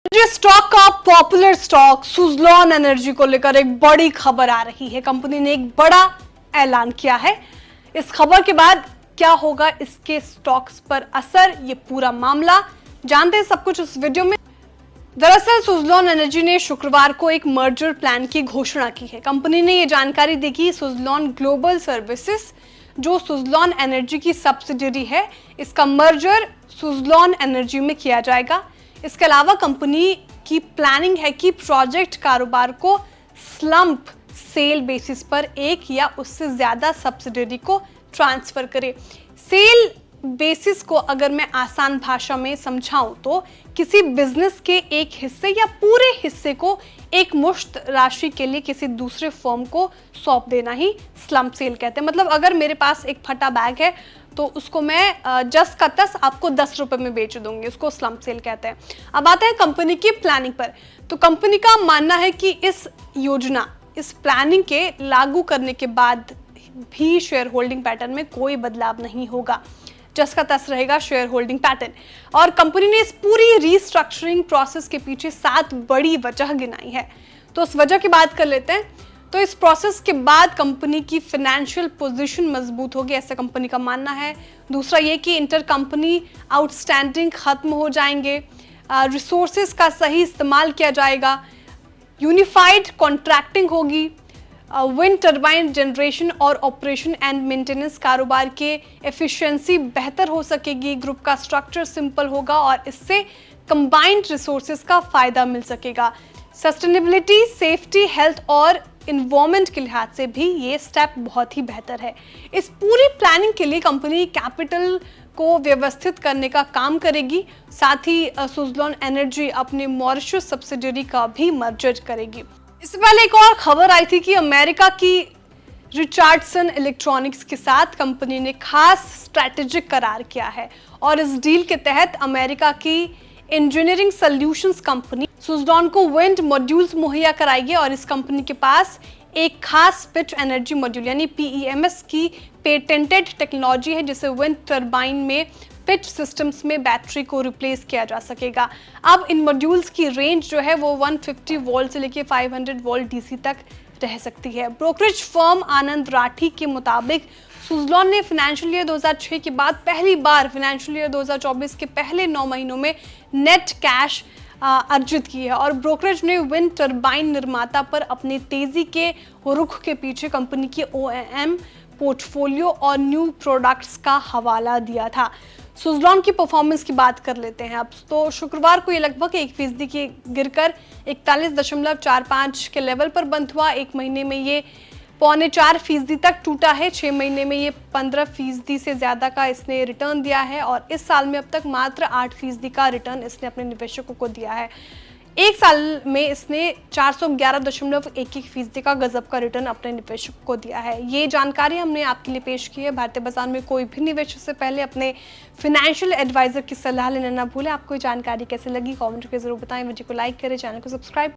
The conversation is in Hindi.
स्टॉक का पॉपुलर स्टॉक सुज़लॉन एनर्जी को लेकर एक बड़ी खबर आ रही है। कंपनी ने एक बड़ा ऐलान किया है। इस खबर के बाद क्या होगा इसके स्टॉक्स पर असर, ये पूरा मामला जानते हैं सब कुछ इस वीडियो में। दरअसल सुज़लॉन एनर्जी ने शुक्रवार को एक मर्जर प्लान की घोषणा की है। कंपनी ने यह जानकारी दी कि सुज़लॉन ग्लोबल सर्विसेज, जो सुज़लॉन एनर्जी की सब्सिडियरी है, इसका मर्जर सुज़लॉन एनर्जी में किया जाएगा। इसके अलावा कंपनी की प्लानिंग है कि प्रोजेक्ट कारोबार को स्लम्प सेल बेसिस पर एक या उससे ज्यादा सब्सिडियरी को ट्रांसफर करे। सेल बेसिस को अगर मैं आसान भाषा में समझाऊं तो किसी बिजनेस के एक हिस्से या पूरे हिस्से को एक मुश्त राशि के लिए किसी दूसरे फर्म को सौंप देना ही स्लम्प सेल कहते हैं। मतलब अगर मेरे पास एक फटा बैग है तो उसको मैं जस का तस आपको 10 रुपए में बेच दूंगी, उसको स्लम्प सेल कहते हैं। अब आते हैं कंपनी की प्लानिंग पर। तो कंपनी का मानना है कि इस योजना, इस प्लानिंग के लागू करने के बाद भी शेयर होल्डिंग पैटर्न में कोई बदलाव नहीं होगा, जस का तस रहेगा शेयर होल्डिंग पैटर्न। और कंपनी ने इस पूरी रीस्ट्रक्चरिंग प्रोसेस के पीछे 7 बड़ी वजह गिनाई है। तो उस वजह की बात कर लेते हैं। तो इस प्रोसेस के बाद कंपनी की फाइनेंशियल पोजीशन मजबूत होगी, ऐसा कंपनी का मानना है। दूसरा ये कि इंटर कंपनी आउटस्टैंडिंग खत्म हो जाएंगे, रिसोर्सेज का सही इस्तेमाल किया जाएगा, यूनिफाइड कॉन्ट्रैक्टिंग होगी, विंड टर्बाइन जनरेशन और ऑपरेशन एंड मेंटेनेंस कारोबार के एफिशिएंसी बेहतर हो सकेगी, ग्रुप का स्ट्रक्चर सिंपल होगा और इससे कंबाइंड रिसोर्सेज का फायदा मिल सकेगा। सस्टेनेबिलिटी, सेफ्टी, हेल्थ और इन्वायरमेंट के लिहाज से भी ये स्टेप बहुत ही बेहतर है। इस पूरी प्लानिंग के लिए कंपनी कैपिटल को व्यवस्थित करने का काम करेगी। साथ ही सुज़लॉन एनर्जी अपनी मॉरिशस सब्सिडियरी का भी मर्जर करेगी। इससे पहले एक और खबर आई थी कि अमेरिका की रिचर्डसन इलेक्ट्रॉनिक्स के साथ कंपनी ने खास स्ट्रैटेजिक करार किया है और इस डील के तहत अमेरिका की इंजीनियरिंग सॉल्यूशंस कंपनी सुज़लॉन को विंड मॉड्यूल्स मुहैया कराएगी और इस कंपनी के पास एक खास पिच एनर्जी मॉड्यूल यानी PEMS की पेटेंटेड टेक्नोलॉजी है, जिसे विंड टर्बाइन में पिच सिस्टम्स में बैटरी को रिप्लेस किया जा सकेगा। अब इन मॉड्यूल्स की रेंज जो है वो 150 वोल्ट से लेकर 500 वोल्ट DC तक रह सकती है। ब्रोकरेज फर्म आनंद राठी के मुताबिक सुज़लॉन ने फाइनेंशियल ईयर 2006 के बाद पहली बार फाइनेंशियल ईयर 2024 के पहले 9 महीनों में नेट कैश अर्जित की है और ब्रोकरेज ने विंड टर्बाइन निर्माता पर अपनी तेजी के रुख के पीछे कंपनी की OEM पोर्टफोलियो और न्यू प्रोडक्ट्स का हवाला दिया था। सुज़लॉन की परफॉर्मेंस की बात कर लेते हैं अब। तो शुक्रवार को ये लगभग 1% की गिरकर 41.45 के लेवल पर बंद हुआ। एक महीने में ये 3.25% तक टूटा है। 6 महीने में ये 15% से ज्यादा का इसने रिटर्न दिया है और इस साल में अब तक मात्र 8% का रिटर्न इसने अपने निवेशकों को दिया है। एक साल में इसने 411.11% का गजब का रिटर्न अपने निवेशकों को दिया है। ये जानकारी हमने आपके लिए पेश की है। भारतीय बाजार में कोई भी निवेश से पहले अपने फाइनेंशियल एडवाइजर की सलाह लेना ना भूलें। आपको ये जानकारी कैसे लगी कमेंट करके जरूर बताएं। वीडियो को लाइक करें, चैनल को सब्सक्राइब